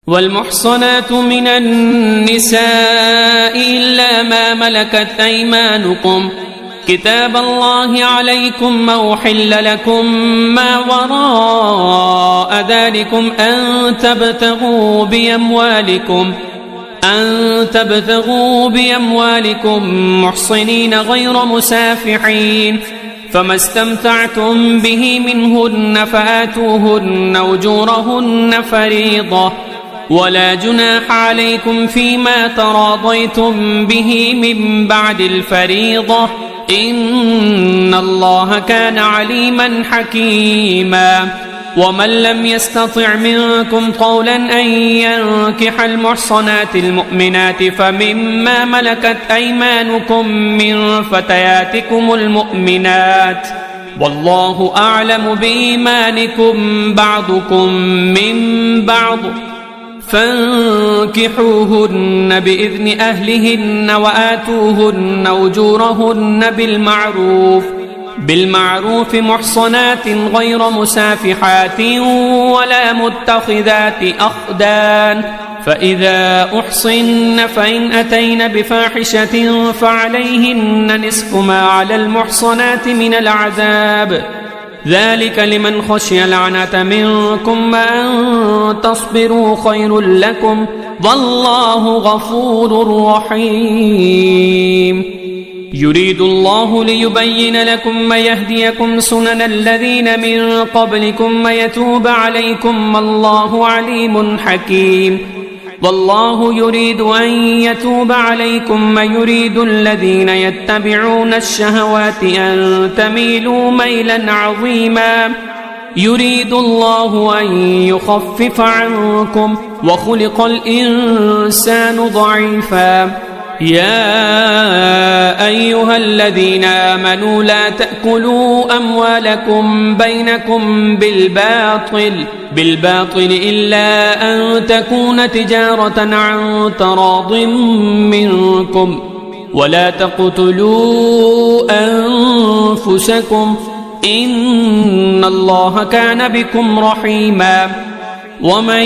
والمحصنات من النساء إلا ما ملكت أيمانكم كتاب الله عليكم ما أحل لكم ما وراء ذلكم أن تبتغوا بأموالكم محصنين غير مسافحين فما استمتعتم به منهن فآتوهن أجورهن فريضة ولا جناح عليكم فيما تراضيتم به من بعد الفريضة إن الله كان عليما حكيما ومن لم يستطع منكم قولا أن ينكح المحصنات المؤمنات فمما ملكت أيمانكم من فتياتكم المؤمنات والله أعلم بإيمانكم بعضكم من بعض فانكحوهن بإذن أهلهن وآتوهن أجورهن بالمعروف محصنات غير مسافحات ولا متخذات أخدان فإذا أحصن فإن أتين بفاحشة فعليهن نصف ما على المحصنات من العذاب ذلك لمن خشي العنة منكم وأن تصبروا خير لكم والله غفور رحيم يريد الله ليبين لكم ويهديكم سنن الذين من قبلكم ويتوب عليكم والله عليم حكيم والله يريد أن يتوب عليكم ويريد الذين يتبعون الشهوات أن تميلوا ميلا عظيما يريد الله أن يخفف عنكم وخلق الإنسان ضعيفا يا أيها الذين آمنوا لا تأكلوا أموالكم بينكم بالباطل إلا أن تكون تجارة عن تراض منكم ولا تقتلوا أنفسكم إن الله كان بكم رحيما ومن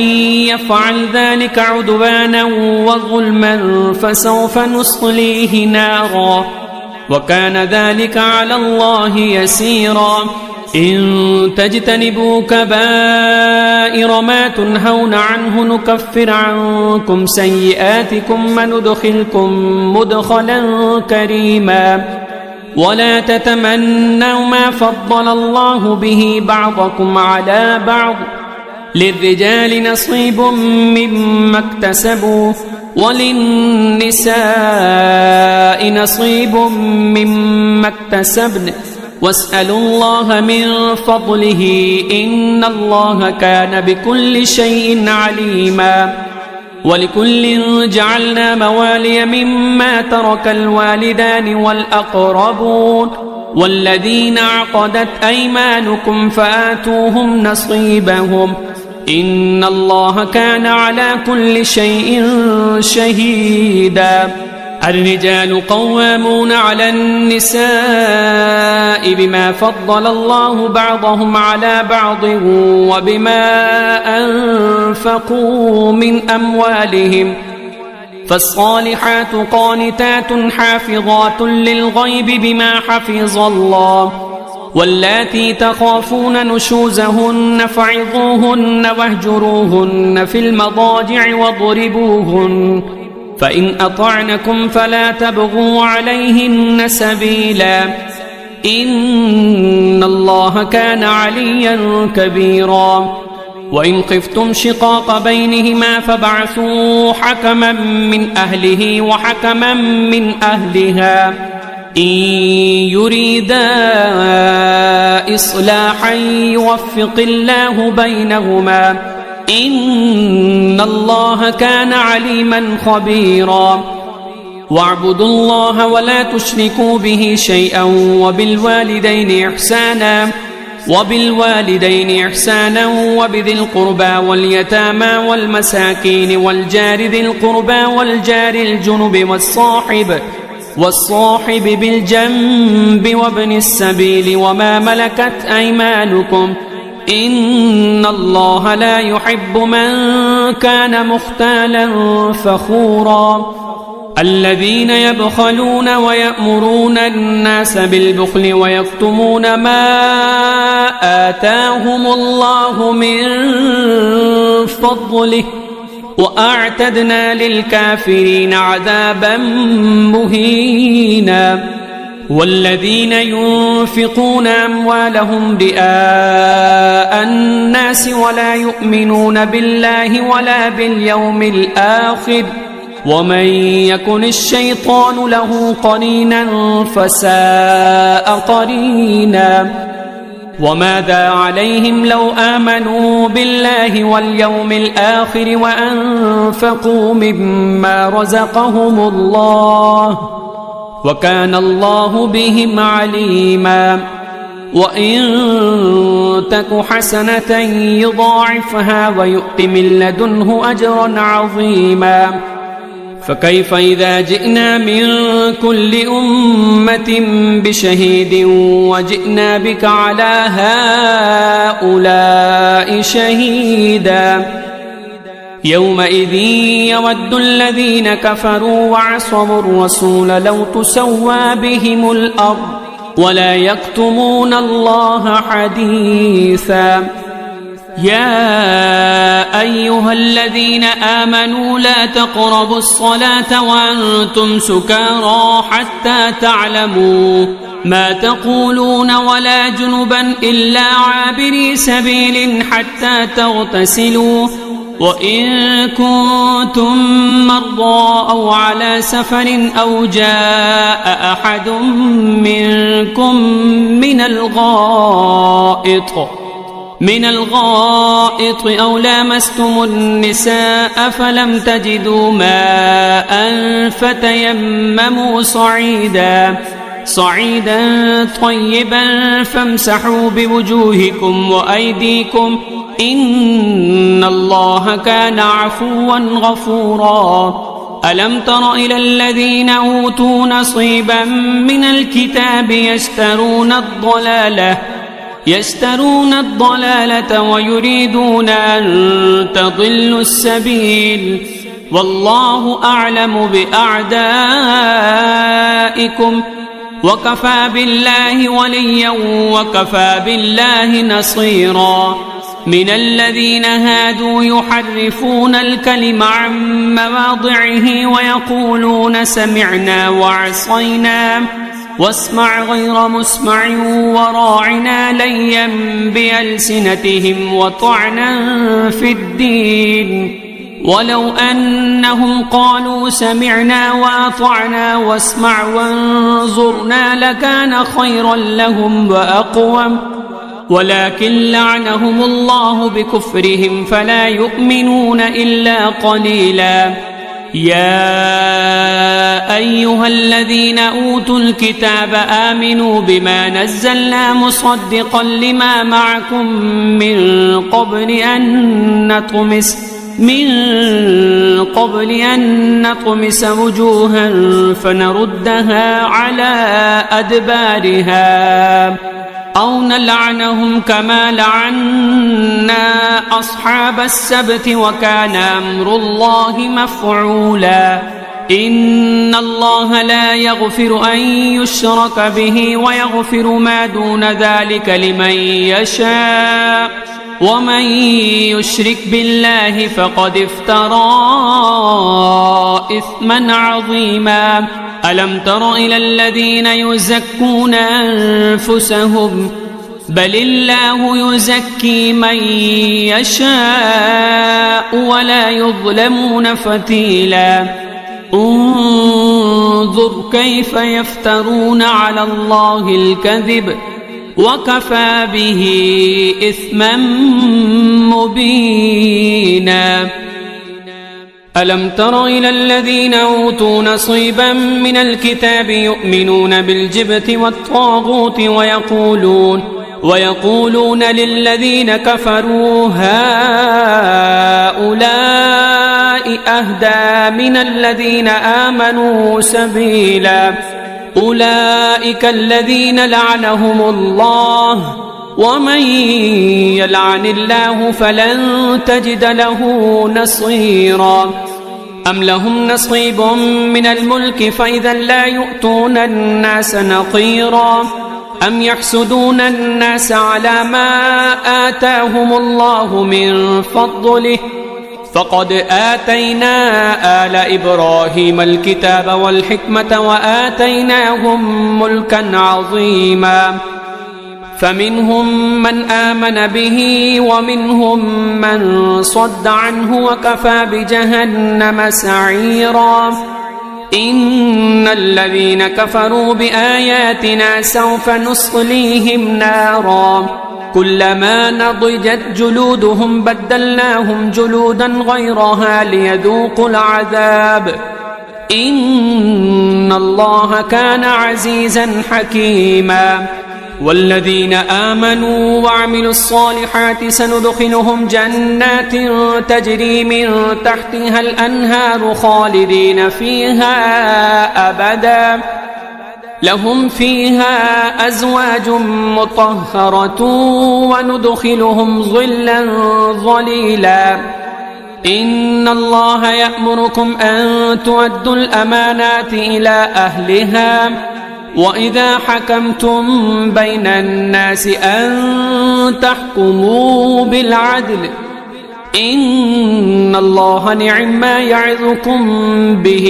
يفعل ذلك عدوانا وظلما فسوف نصليه نارا وكان ذلك على الله يسيرا إن تجتنبوا كبائر ما تنهون عنه نكفر عنكم سيئاتكم وندخلكم مدخلا كريما ولا تتمنوا ما فضل الله به بعضكم على بعض للرجال نصيب مما اكتسبوا وللنساء نصيب مما اكتسبن واسألوا الله من فضله إن الله كان بكل شيء عليما ولكل جعلنا موالي مما ترك الوالدان والأقربون والذين عقدت أيمانكم فآتوهم نصيبهم إن الله كان على كل شيء شهيدا الرجال قوامون على النساء بما فضل الله بعضهم على بعض وبما أنفقوا من أموالهم فالصالحات قانتات حافظات للغيب بما حفظ الله واللاتي تخافون نشوزهن فعظوهن واهجروهن في المضاجع واضربوهن فإن أطعنكم فلا تبغوا عليهن سبيلا إن الله كان عليا كبيرا وإن خفتم شقاق بينهما فابعثوا حكما من أهله وحكما من أهلها إن يريدا إصلاحا يوفق الله بينهما إن الله كان عليما خبيرا واعبدوا الله ولا تشركوا به شيئا وبالوالدين إحسانا وبذي القربى واليتامى والمساكين والجار ذي القربى والجار الجنب والصاحب بالجنب وابن السبيل وما ملكت أيمانكم إن الله لا يحب من كان مختالا فخورا الذين يبخلون ويأمرون الناس بالبخل ويكتمون ما آتاهم الله من فضله وأعتدنا للكافرين عذابا مهينا والذين ينفقون أموالهم رئاء الناس ولا يؤمنون بالله ولا باليوم الآخر ومن يكن الشيطان له قرينا فساء قرينا وماذا عليهم لو آمنوا بالله واليوم الآخر وأنفقوا مما رزقهم الله وكان الله بهم عليما وإن تك حسنة يضاعفها ويؤت من لدنه أجرا عظيما فكيف إذا جئنا من كل أمة بشهيد وجئنا بك على هؤلاء شهيدا يومئذ يود الذين كفروا وعصوا الرسول لو تسوى بهم الأرض ولا يكتمون الله حديثا يا أيها الذين آمنوا لا تقربوا الصلاة وأنتم سكارى حتى تعلموا ما تقولون ولا جنبا إلا عابري سبيل حتى تغتسلوا وإن كنتم مرضى أو على سفر أو جاء أحد منكم من الغائط أو لامستم النساء فلم تجدوا ماء فتيمموا صعيدا طيبا فامسحوا بوجوهكم وأيديكم إن الله كان عفوا غفورا ألم تر إلى الذين أوتوا نصيبا من الكتاب يشترون الضلالة ويريدون أن تضلوا السبيل والله أعلم بأعدائكم وكفى بالله وليا وكفى بالله نصيرا من الذين هادوا يحرفون الكلم عن مواضعه ويقولون سمعنا وعصينا واسمع غير مسمع وراعنا ليا بألسنتهم وطعنا في الدين ولو أنهم قالوا سمعنا وأطعنا واسمع وانظرنا لكان خيرا لهم وأقوم ولكن لعنهم الله بكفرهم فلا يؤمنون إلا قليلا يا أيها الذين أوتوا الكتاب آمنوا بما نزلنا مصدقا لما معكم من قبل أن نطمس وجوها فنردها على أدبارها أو نلعنهم كما لعنا أصحاب السبت وكان أمر الله مفعولا إن الله لا يغفر أن يشرك به ويغفر ما دون ذلك لمن يشاء ومن يشرك بالله فقد افترى إثما عظيما ألم تر إلى الذين يزكون أنفسهم بل الله يزكي من يشاء ولا يظلمون فتيلا انظر كيف يفترون على الله الكذب وكفى به إثما مبينا ألم تر إلى الذين أوتوا نصيبا من الكتاب يؤمنون بالجبت والطاغوت ويقولون للذين كفروا هؤلاء أهدى من الذين آمنوا سبيلا أولئك الذين لعنهم الله ومن يلعن الله فلن تجد له نصيرا أم لهم نصيب من الملك فإذا لا يؤتون الناس نقيرا أم يحسدون الناس على ما آتاهم الله من فضله فقد آتينا آل إبراهيم الكتاب والحكمة وآتيناهم ملكا عظيما فمنهم من آمن به ومنهم من صد عنه وكفى بجهنم سعيرا إن الذين كفروا بآياتنا سوف نصليهم نارا كلما نضجت جلودهم بدلناهم جلودا غيرها ليذوقوا العذاب إن الله كان عزيزا حكيما والذين آمنوا وعملوا الصالحات سندخلهم جنات تجري من تحتها الأنهار خالدين فيها أبدا لهم فيها أزواج مطهرة وندخلهم ظلا ظليلا إن الله يأمركم أن تؤدوا الأمانات إلى أهلها وإذا حكمتم بين الناس أن تحكموا بالعدل إن الله نعم ما يعظكم به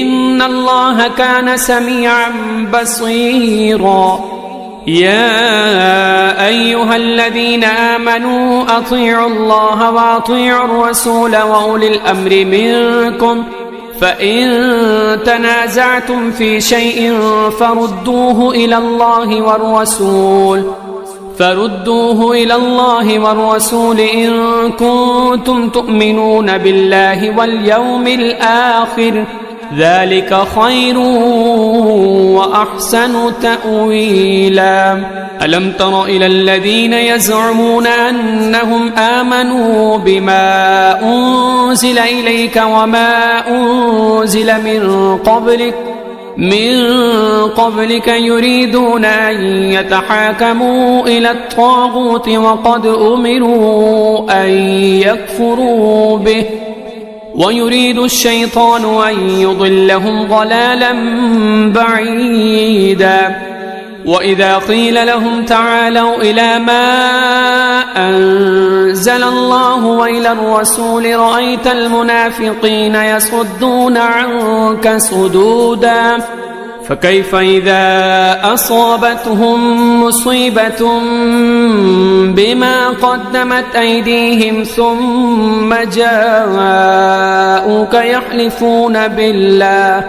إن الله كان سميعا بصيرا يا أيها الذين آمنوا أطيعوا الله وأطيعوا الرسول وأولي الأمر منكم فإن تنازعتم في شيء فردوه إلى الله والرسول إن كنتم تؤمنون بالله واليوم الآخر ذلك خير وأحسن تأويلا ألم تر إلى الذين يزعمون أنهم آمنوا بما أنزل إليك وما أنزل من قبلك يريدون أن يتحاكموا إلى الطاغوت وقد أمروا أن يكفروا به ويريد الشيطان أن يضلهم ضلالا بعيدا وإذا قيل لهم تعالوا إلى ما أنزل الله وإلى الرسول رأيت المنافقين يصدون عنك صدودا فكيف إذا أصابتهم مصيبة بما قدمت أيديهم ثم جاءوك يحلفون بالله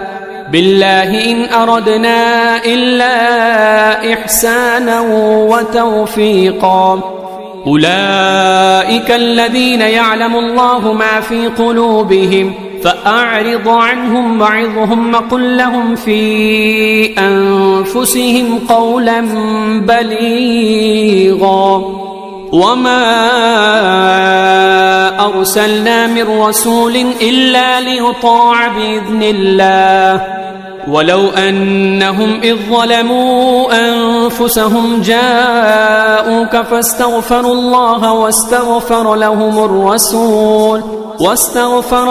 إن أردنا إلا إحسانا وتوفيقا أولئك الذين يعلم الله ما في قلوبهم فأعرض عنهم وعظهم وقل لهم في أنفسهم قولا بليغا وما أرسلنا من رسول إلا ليطاع بإذن الله ولو أنهم إذ ظلموا أنفسهم جاءوك فاستغفروا الله واستغفر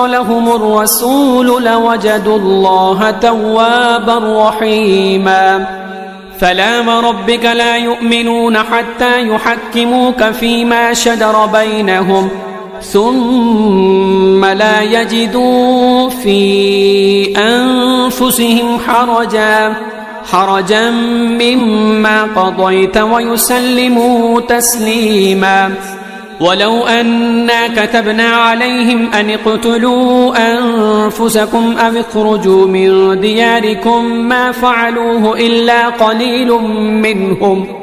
لهم الرسول لوجدوا الله توابا رحيما فلا وربك لا يؤمنون حتى يحكموك فيما شجر بينهم ثم لا يجدوا في أنفسهم حرجا مما قضيت ويسلموا تسليما ولو أنا كتبنا عليهم أن اقتلوا أنفسكم أو اخرجوا من دياركم ما فعلوه إلا قليل منهم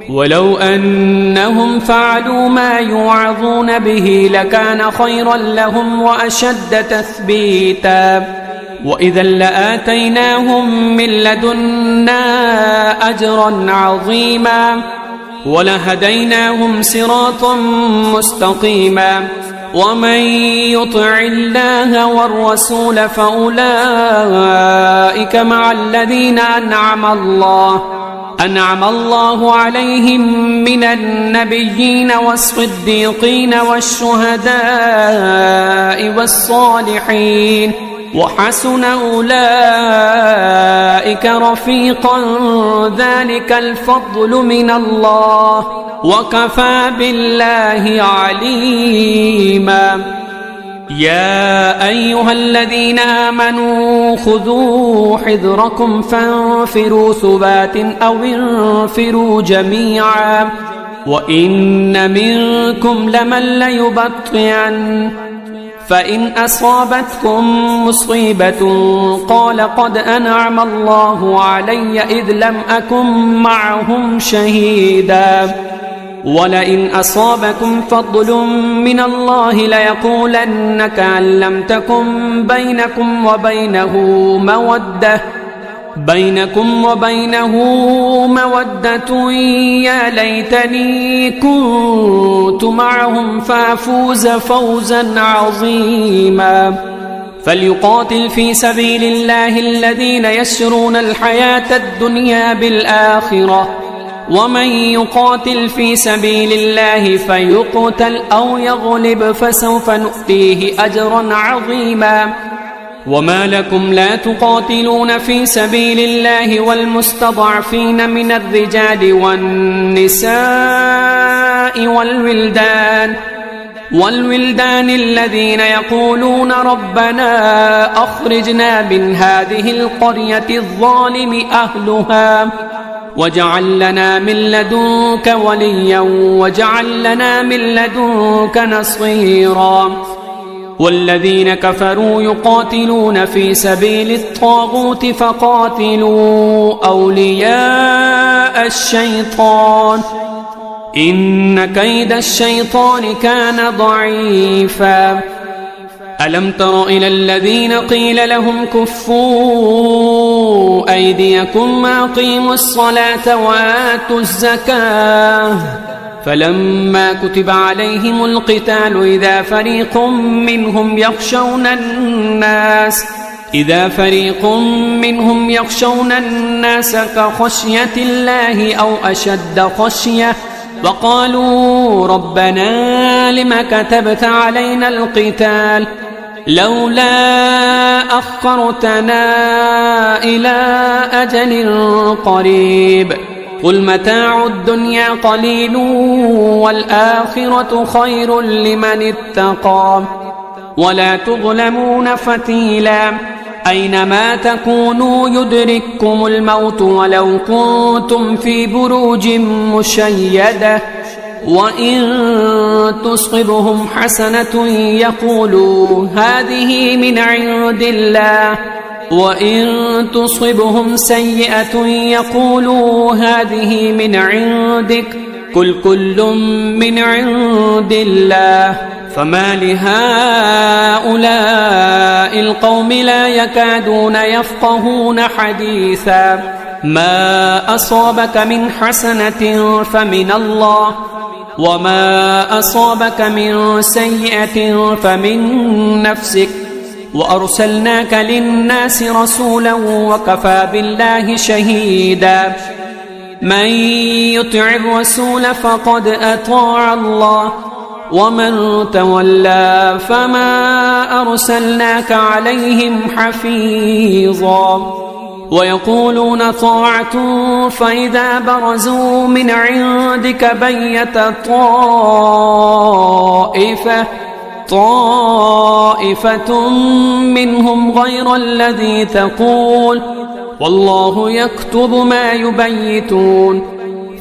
ولو أنهم فعلوا ما يوعظون به لكان خيرا لهم وأشد تثبيتا وإذا لآتيناهم من لدنا أجرا عظيما ولهديناهم صراطا مستقيما ومن يطع الله والرسول فأولئك مع الذين أنعم الله أنعم الله عليهم من النبيين والصديقين والشهداء والصالحين وحسن أولئك رفيقا ذلك الفضل من الله وكفى بالله عليما يا أيها الذين آمنوا خذوا حذركم فانفروا ثبات أو انفروا جميعا وإن منكم لمن ليبطئن فإن أصابتكم مصيبة قال قد أنعم الله علي إذ لم أكن معهم شهيدا ولئن أصابكم فضل من الله ليقولن كأن لم تكن بينكم وبينه مودة يا ليتني كنت معهم فأفوز فوزا عظيما فليقاتل في سبيل الله الذين يشرون الحياة الدنيا بالآخرة ومن يقاتل في سبيل الله فيقتل أو يغلب فسوف نؤتيه أجرا عظيما وما لكم لا تقاتلون في سبيل الله والمستضعفين من الرجال والنساء والولدان الذين يقولون ربنا أخرجنا من هذه القرية الظالم أهلها واجعل لنا من لدنك وليا واجعل لنا من لدنك نصيرا والذين كفروا يقاتلون في سبيل الطاغوت فقاتلوا أولياء الشيطان إن كيد الشيطان كان ضعيفا ألم تر إلى الذين قيل لهم كفوا أيديكم وأقيموا الصلاة وآتوا الزكاة فلما كتب عليهم القتال إذا فريق منهم يخشون الناس كخشية الله أو أشد خشية وقالوا ربنا لم كتبت علينا القتال لولا أخرتنا إلى أجل قريب قل متاع الدنيا قليل والآخرة خير لمن اتقى ولا تظلمون فتيلا أينما تكونوا يدرككم الموت ولو كنتم في بروج مشيدة وإن تصبهم حسنة يقولوا هذه من عند الله وإن تصبهم سيئة يقولوا هذه من عندك قل كل من عند الله فما لهؤلاء القوم لا يكادون يفقهون حديثا ما أصابك من حسنة فمن الله وما أصابك من سيئة فمن نفسك وأرسلناك للناس رسولا وكفى بالله شهيدا من يطع الرسول فقد أطاع الله ومن تولى فما أرسلناك عليهم حفيظا ويقولون طاعة فإذا برزوا من عندك بيت طائفة منهم غير الذي تقول والله يكتب ما يبيتون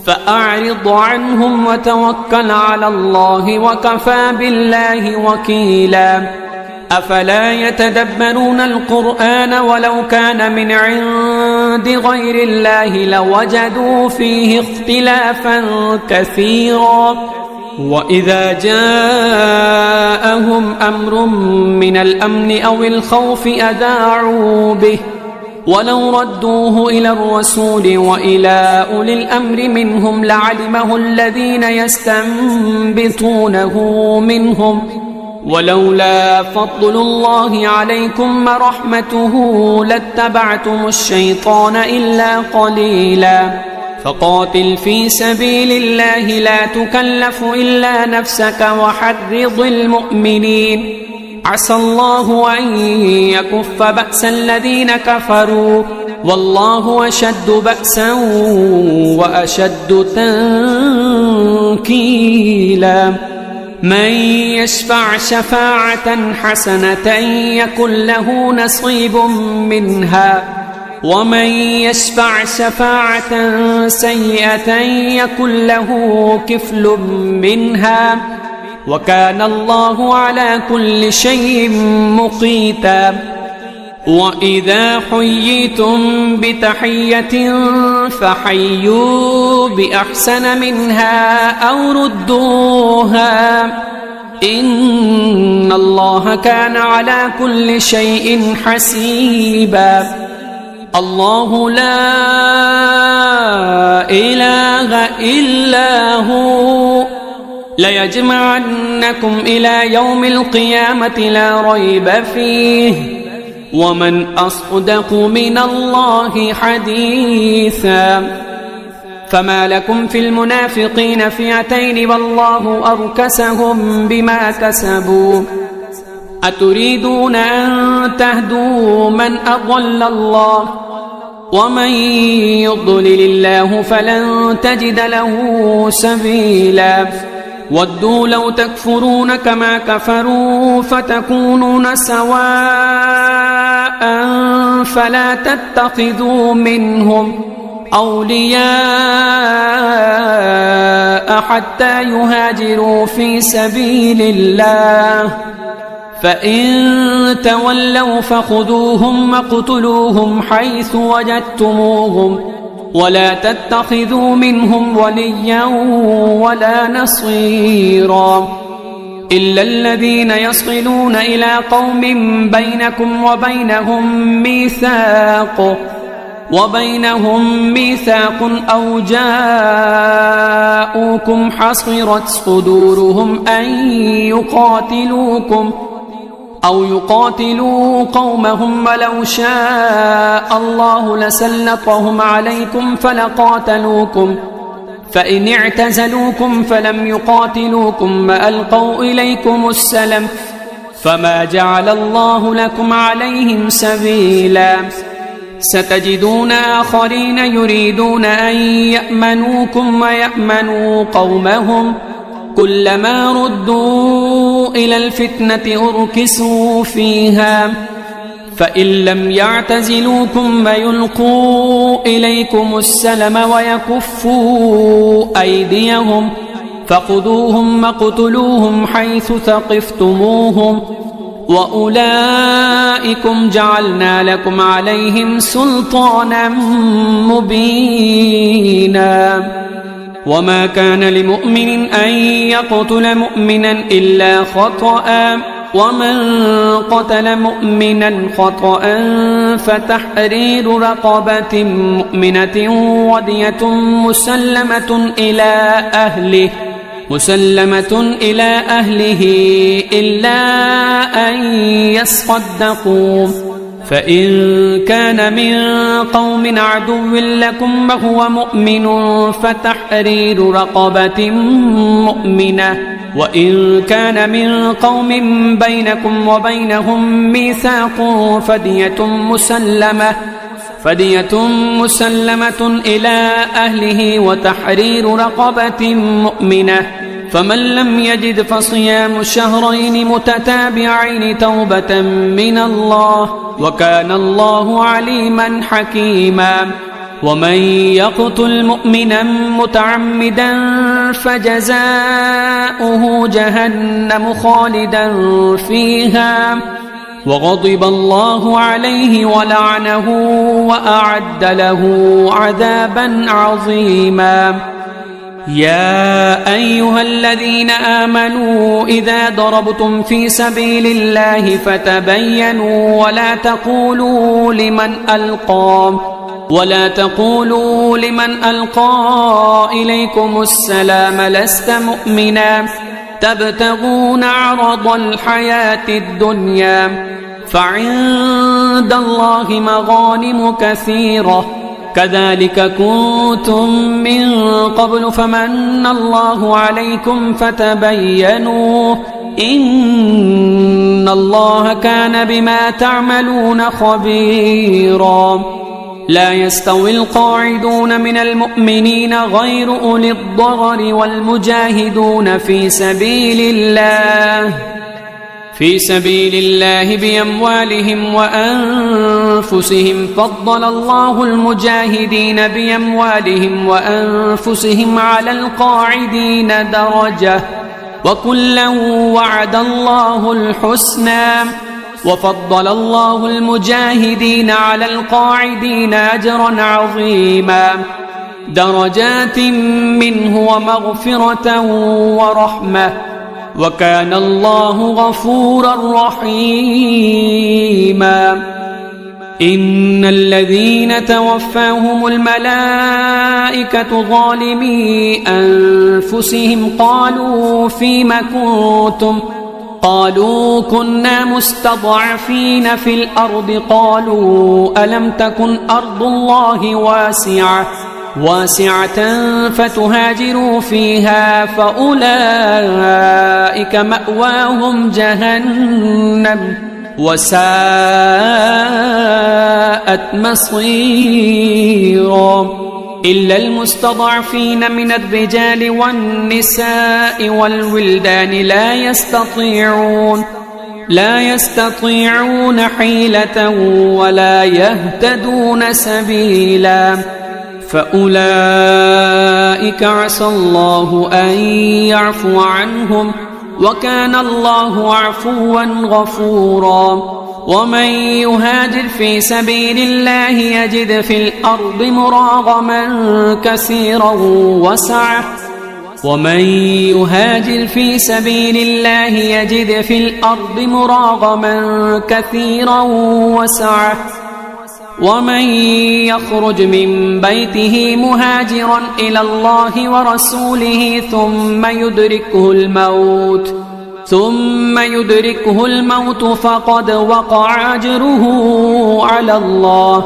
فأعرض عنهم وتوكل على الله وكفى بالله وكيلا أفلا يتدبرون القرآن ولو كان من عند غير الله لوجدوا فيه اختلافا كثيرا وإذا جاءهم أمر من الأمن أو الخوف أذاعوا به ولو ردوه إلى الرسول وإلى أولي الأمر منهم لعلمه الذين يستنبطونه منهم ولولا فضل الله عليكم ورحمته لاتبعتم الشيطان إلا قليلا فقاتل في سبيل الله لا تكلف إلا نفسك وحرض المؤمنين عسى الله أن يكف بأس الذين كفروا والله أشد بأسا وأشد تنكيلا من يشفع شفاعة حسنة يكن له نصيب منها ومن يشفع شفاعة سيئة يكن له كفل منها وكان الله على كل شيء مقيتا وإذا حييتم بتحية فحيوا بأحسن منها أو ردوها إن الله كان على كل شيء حسيبا الله لا إله إلا هو ليجمعنكم إلى يوم القيامة لا ريب فيه ومن أصدق من الله حديثا فما لكم في المنافقين فئتين والله أركسهم بما كسبوا أتريدون أن تهدوا من أضل الله ومن يضلل الله فلن تجد له سبيلا ودوا لو تكفرون كما كفروا فتكونون سواء فلا تتخذوا منهم أولياء حتى يهاجروا في سبيل الله فإن تولوا فخذوهم واقتلوهم حيث وجدتموهم ولا تتخذوا منهم وليا ولا نصيرا إلا الذين يصلون إلى قوم بينكم وبينهم ميثاق أو جاءوكم حصرت صدورهم أن يقاتلوا قومهم ولو شاء الله لسلطهم عليكم فلقاتلوكم فإن اعتزلوكم فلم يقاتلوكم وألقوا إليكم السلم فما جعل الله لكم عليهم سبيلا ستجدون آخرين يريدون أن يأمنوكم ويأمنوا قومهم كلما ردوا إلى الفتنة أركسوا فيها فإن لم يعتزلوكم ويلقوا إليكم السلم ويكفوا أيديهم فخذوهم وقتلوهم حيث ثقفتموهم وأولئكم جعلنا لكم عليهم سلطانا مبينا وما كان لمؤمن أن يقتل مؤمنا إلا خطأ ومن قتل مؤمنا خطأ فتحرير رقبة مؤمنة ودية مسلمة إلى أهله إلا أن يصدقوا فإن كان من قوم عدو لكم وهو مؤمن فتحرير رقبة مؤمنة وإن كان من قوم بينكم وبينهم ميثاق فدية مسلمة إلى أهله وتحرير رقبة مؤمنة فمن لم يجد فصيام شهرين متتابعين توبة من الله وكان الله عليما حكيما ومن يقتل مؤمنا متعمدا فجزاؤه جهنم خالدا فيها وغضب الله عليه ولعنه وأعد له عذابا عظيما يا أيها الذين آمنوا إذا ضربتم في سبيل الله فتبينوا ولا تقولوا لمن ألقى إليكم السلام لست مؤمنا تبتغون عرض الحياة الدنيا فعند الله مغانم كذلك كنتم من قبل فمن الله عليكم فتبينوا إن الله كان بما تعملون خبيرا لا يستوي القاعدون من المؤمنين غير أولي الضرر والمجاهدون في سبيل الله بأموالهم وأنفسهم فضل الله المجاهدين بأموالهم وأنفسهم على القاعدين درجة وكلا وعد الله الحسنى وفضل الله المجاهدين على القاعدين أجرا عظيما درجات منه ومغفرة ورحمة وكان الله غفورا رحيما إن الذين توفاهم الملائكة ظالمي أنفسهم قالوا فيم كنتم قالوا كنا مستضعفين في الأرض قالوا ألم تكن أرض الله واسعة فتهاجروا فيها فأولئك مأواهم جهنم وساءت مصيرا إلا المستضعفين من الرجال والنساء والولدان لا يستطيعون حيلة ولا يهتدون سبيلا فأولئك عسى الله أن يعفو عنهم وكان الله عفوا غفورا ومن يهاجر في سبيل الله يجد في الأرض مراغما كثيرا وسعة ومن يخرج من بيته مهاجرا إلى الله ورسوله ثم يدركه الموت فقد وقع أجره على الله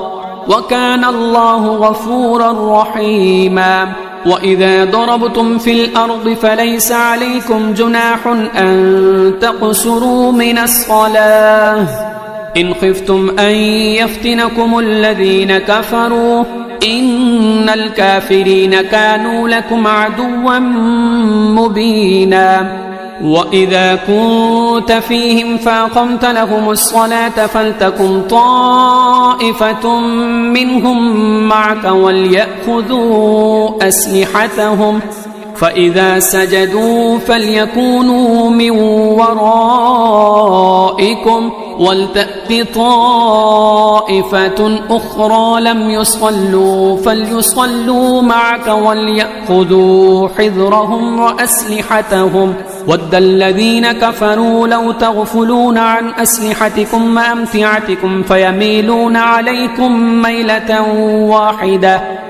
وكان الله غفورا رحيما وإذا ضربتم في الأرض فليس عليكم جناح أن تقصروا من الصلاة إن خفتم أن يفتنكم الذين كفروا إن الكافرين كانوا لكم عدوا مبينا وإذا كنت فيهم فأقمت لهم الصلاة فلتكن طائفة منهم معك وليأخذوا أسلحتهم فإذا سجدوا فليكونوا من ورائكم ولتأت طائفة أخرى لم يصلوا فليصلوا معك وليأخذوا حذرهم وأسلحتهم ود الذين كفروا لو تغفلون عن أسلحتكم وأمتعتكم فيميلون عليكم ميلة واحدة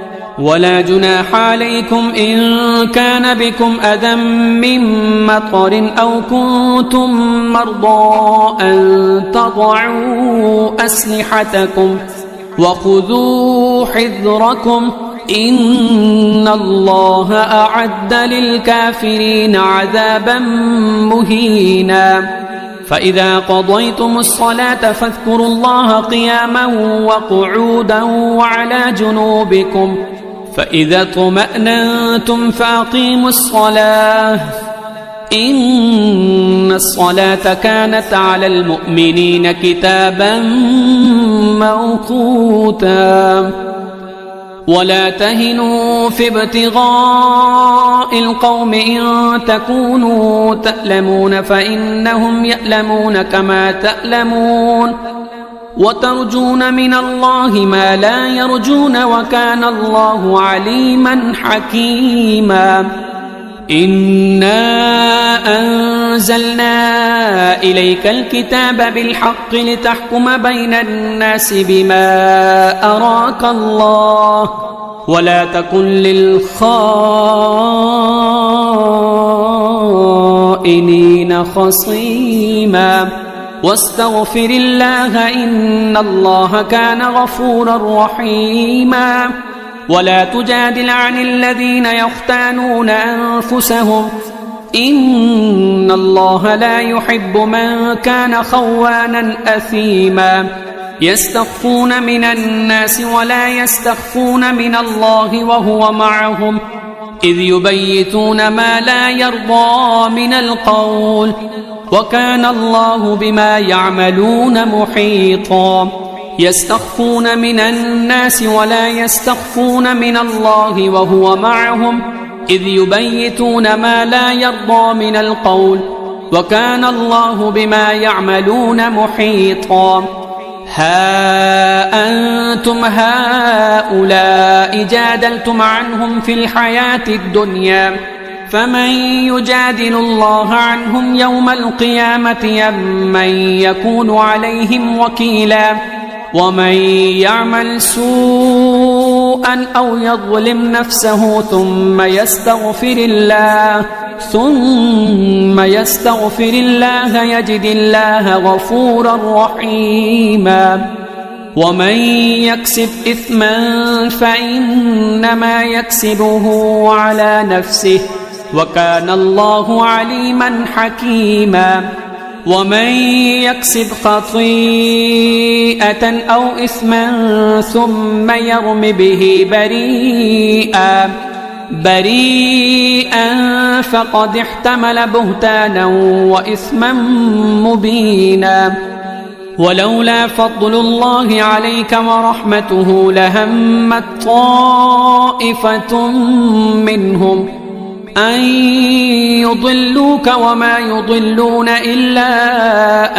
ولا جناح عليكم إن كان بكم أذى من مطر أو كنتم مرضى أن تضعوا أسلحتكم وخذوا حذركم إن الله أعد للكافرين عذابا مهينا فإذا قضيتم الصلاة فاذكروا الله قياما وقعودا وعلى جنوبكم فإذا اطمأننتم فأقيموا الصلاة إن الصلاة كانت على المؤمنين كتابا موقوتا ولا تهنوا في ابتغاء القوم إن تكونوا تألمون فإنهم يألمون كما تألمون وترجون من الله ما لا يرجون وكان الله عليما حكيما إنا أنزلنا إليك الكتاب بالحق لتحكم بين الناس بما أراك الله ولا تكن للخائنين خصيما واستغفر الله إن الله كان غفورا رحيما ولا تجادل عن الذين يختانون أنفسهم إن الله لا يحب من كان خوانا أثيما يستخفون من الناس ولا يستخفون من الله وهو معهم إذ يبيتون ما لا يرضى من القول وكان الله بما يعملون محيطا يستخفون من الناس ولا يستخفون من الله وهو معهم إذ يبيتون ما لا يرضى من القول وكان الله بما يعملون محيطا ها أنتم هؤلاء جادلتم عنهم في الحياة الدنيا فمن يجادل الله عنهم يوم القيامة أم من يكون عليهم وكيلا ومن يعمل سوءا أو يظلم نفسه ثم يستغفر الله يجد الله غفورا رحيما ومن يكسب إثما فإنما يكسبه على نفسه وكان الله عليما حكيما ومن يكسب خطيئة أو إثما ثم يرم به بريئا فقد احتمل بهتانا وإثما مبينا ولولا فضل الله عليك ورحمته لهمت طائفة منهم أن يضلوك وما يضلون إلا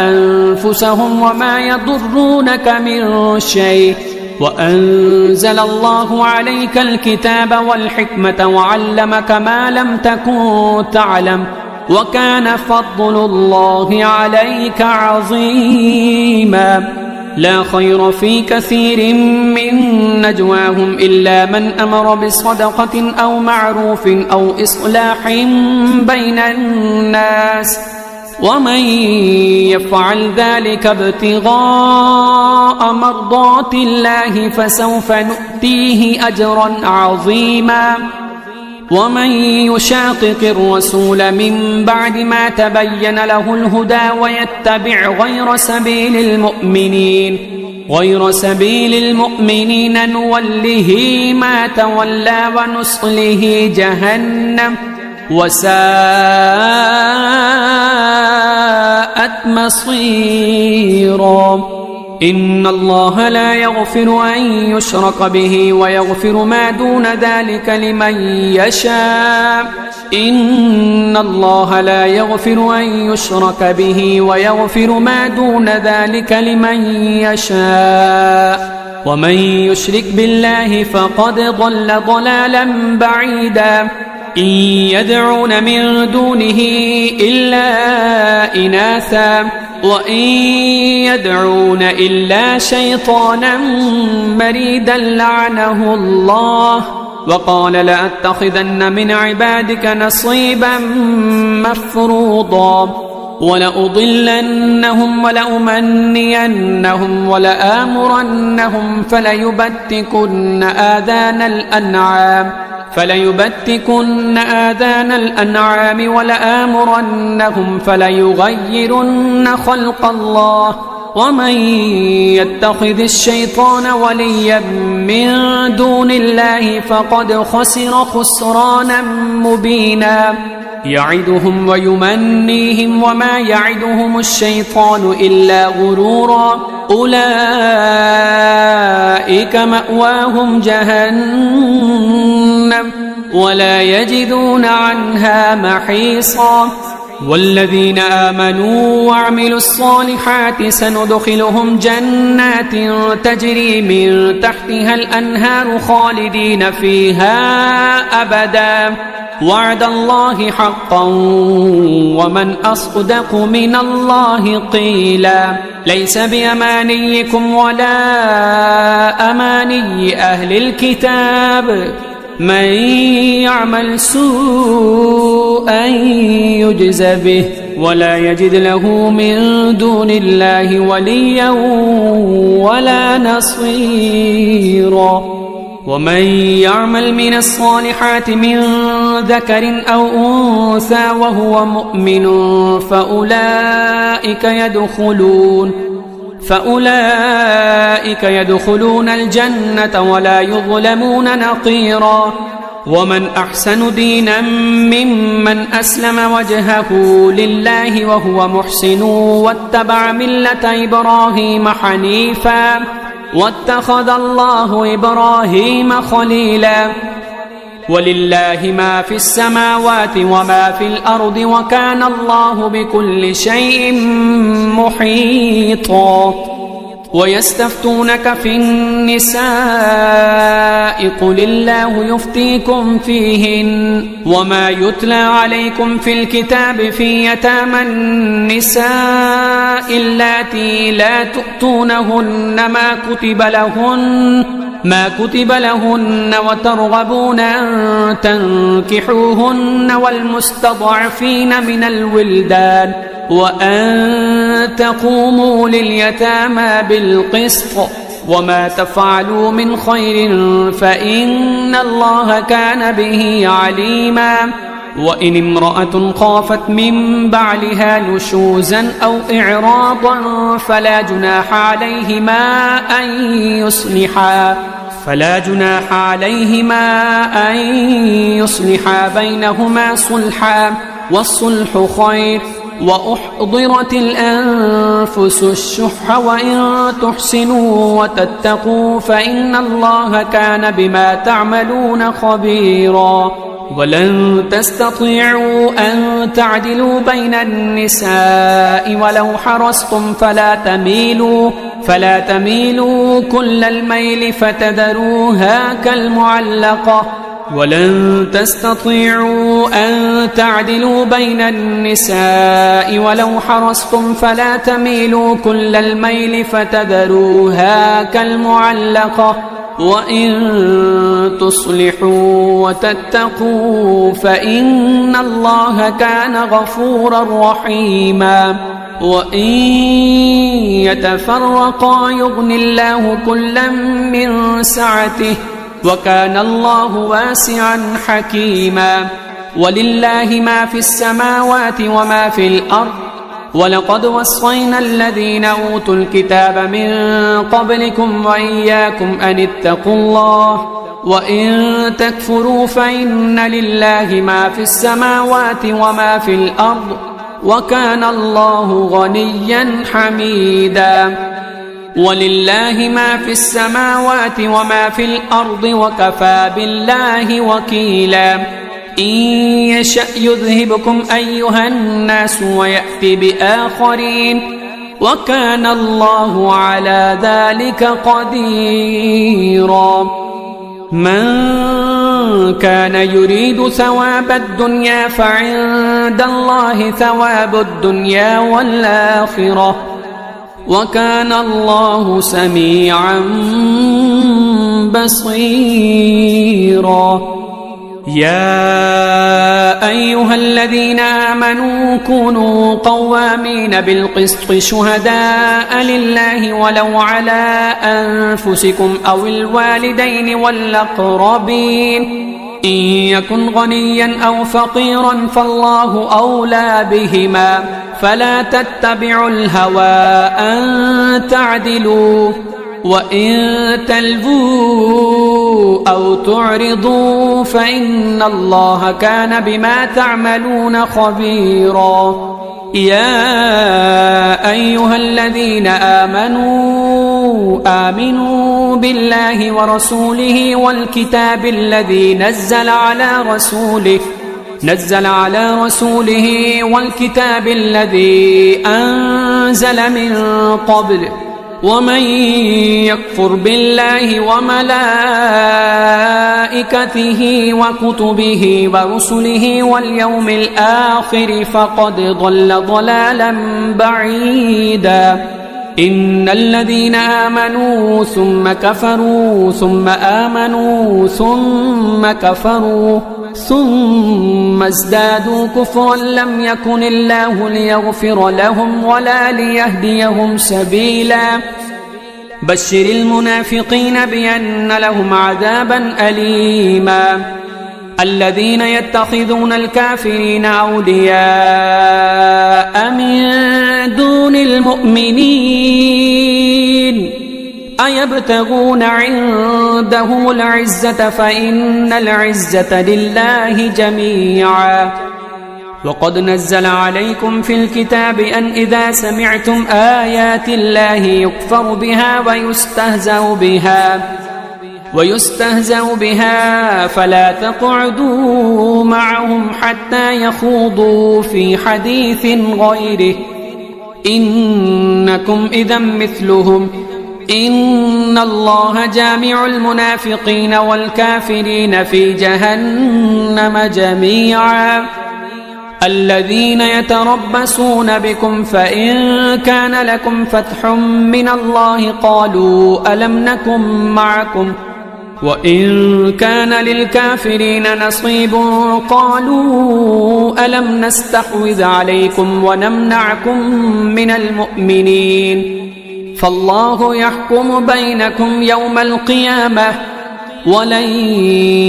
أنفسهم وما يضرونك من شيء وأنزل الله عليك الكتاب والحكمة وعلمك ما لم تكن تعلم وكان فضل الله عليك عظيما لا خير في كثير من نجواهم إلا من أمر بصدقة أو معروف أو إصلاح بين الناس ومن يفعل ذلك ابتغاء مرضات الله فسوف نؤتيه أجرا عظيما ومن يشاقق الرسول من بعد ما تبين له الهدى ويتبع غير سبيل المؤمنين نوله ما تولى ونصله جهنم وساءت مصيرا إن الله لا يغفر أن يشرك به ويغفر ما دون ذلك لمن يشاء إن الله لا يغفر أن يشرك به ويغفر ما دون ذلك لمن يشاء ومن يشرك بالله فقد ضل ضلالا بعيدا إن يدعون من دونه إلا إناثا وإن يدعون إلا شيطانا مريدا لعنه الله وقال لأتخذن من عبادك نصيبا مفروضا ولأضلنهم ولأمنينهم ولآمرنهم فليبتكن آذان الأنعام ولآمرنهم فليغيرن خلق الله ومن يتخذ الشيطان وليا من دون الله فقد خسر خسرانا مبينا يعدهم ويمنيهم وما يعدهم الشيطان إلا غرورا أولئك مأواهم جهنم ولا يجدون عنها محيصا والذين آمنوا وعملوا الصالحات سندخلهم جنات تجري من تحتها الأنهار خالدين فيها أبدا وعد الله حقا ومن أصدق من الله قيلا ليس بأمانيكم ولا أماني أهل الكتاب من يعمل سوءا يجز به ولا يجد له من دون الله وليا ولا نصيرا. ومن يعمل من الصالحات من ذكر أو أنثى وهو مؤمن فأولئك يدخلون الجنة ولا يظلمون نقيرا. ومن أحسن دينا ممن أسلم وجهه لله وهو محسن واتبع ملة إبراهيم حنيفا واتخذ الله إبراهيم خليلا. ولله ما في السماوات وما في الأرض وكان الله بكل شيء محيطا. ويستفتونك في النساء قل الله يفتيكم فيهن وما يتلى عليكم في الكتاب في يتامى النساء اللاتي لا تؤتونهن ما كتب لهن وترغبون أن تنكحوهن والمستضعفين من الولدان وأن تقوموا لليتامى بالقسط وما تفعلوا من خير فإن الله كان به عليما. وإن امرأة خافت من بعلها نشوزا أو إعراضا فلا جناح عليهما أن يصلحا بينهما صلحا والصلح خير. وأحضرت الأنفس الشح وإن تحسنوا وتتقوا فإن الله كان بما تعملون خبيرا. ولن تستطيعوا أن تعدلوا بين النساء ولو حرصتم فلا تميلوا كل الميل فتذروها كالمعلقة. ولن تستطيعوا أن تعدلوا بين النساء ولو حرصتم فلا تميلوا كل الميل فتذروها كالمعلقة. وإن تصلحوا وتتقوا فإن الله كان غفورا رحيما. وإن يتفرقا يغن الله كلا من سعته وكان الله واسعا حكيما. ولله ما في السماوات وما في الأرض. ولقد وصينا الذين أوتوا الكتاب من قبلكم وإياكم أن اتقوا الله وإن تكفروا فإن لله ما في السماوات وما في الأرض وكان الله غنيا حميدا. ولله ما في السماوات وما في الأرض وكفى بالله وكيلا. إن يشأ يذهبكم أيها الناس ويأتي بآخرين وكان الله على ذلك قديرا. من كان يريد ثواب الدنيا فعند الله ثواب الدنيا والآخرة وكان الله سميعا بصيرا. يا أيها الذين آمنوا كونوا قوامين بالقسط شهداء لله ولو على أنفسكم أو الوالدين والأقربين إن يكن غنيا أو فقيرا فالله أولى بهما فلا تتبعوا الهوى أن تعدلوا وإن تلووا أو تعرضوا فإن الله كان بما تعملون خبيرا. يا أيها الذين آمنوا بالله ورسوله والكتاب الذي نزل على رسوله والكتاب الذي أنزل من قبل ومن يكفر بالله وملائكته وكتبه ورسله واليوم الآخر فقد ضل ضلالا بعيدا. إن الذين آمنوا ثم كفروا ثم آمنوا ثم كفروا ثم ازدادوا كفرا لم يكن الله ليغفر لهم ولا ليهديهم سبيلا بشر المنافقين بأن لهم عذابا أليما الذين يتخذون الكافرين أولياء من دون المؤمنين أيبتغون عندهم العزة فإن العزة لله جميعا وقد نزل عليكم في الكتاب أن إذا سمعتم آيات الله يكفر بها ويستهزأ بها فلا تقعدوا معهم حتى يخوضوا في حديث غيره إنكم إذا مثلهم إن الله جامع المنافقين والكافرين في جهنم جميعا الذين يتربصون بكم فإن كان لكم فتح من الله قالوا ألم نكن معكم وإن كان للكافرين نصيب قالوا ألم نستحوذ عليكم ونمنعكم من المؤمنين فالله يحكم بينكم يوم القيامة ولن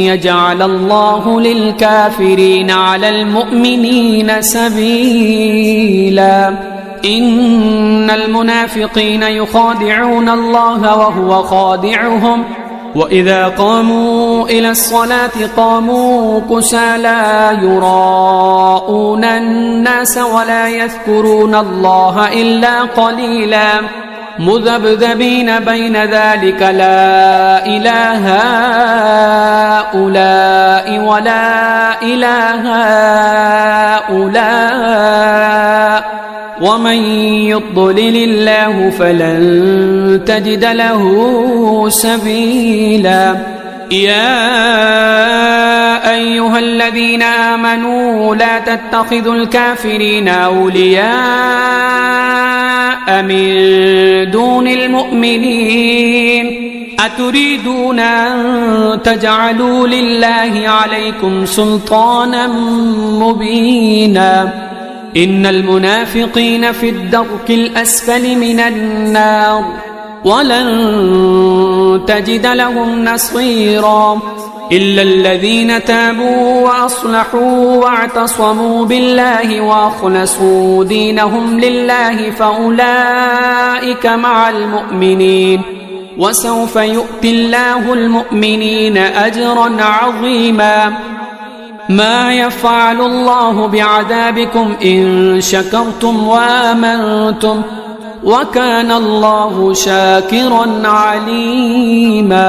يجعل الله للكافرين على المؤمنين سبيلا إن المنافقين يخادعون الله وهو خادعهم وإذا قاموا إلى الصلاة قاموا كسالى يراءون الناس ولا يذكرون الله إلا قليلا مذبذبين بين ذلك لا إله هؤلاء ولا إله هؤلاء ومن يضلل الله فلن تجد له سبيلا يا أيها الذين آمنوا لا تتخذوا الكافرين أولياء من دون المؤمنين أتريدون أن تجعلوا لله عليكم سلطانا مبينا إن المنافقين في الدرك الأسفل من النار ولن تجد لهم نصيرا إلا الذين تابوا وأصلحوا واعتصموا بالله وأخلصوا دينهم لله فأولئك مع المؤمنين وسوف يؤتي الله المؤمنين أجرا عظيما ما يفعل الله بعذابكم إن شكرتم وآمنتم وكان الله شاكرا عليما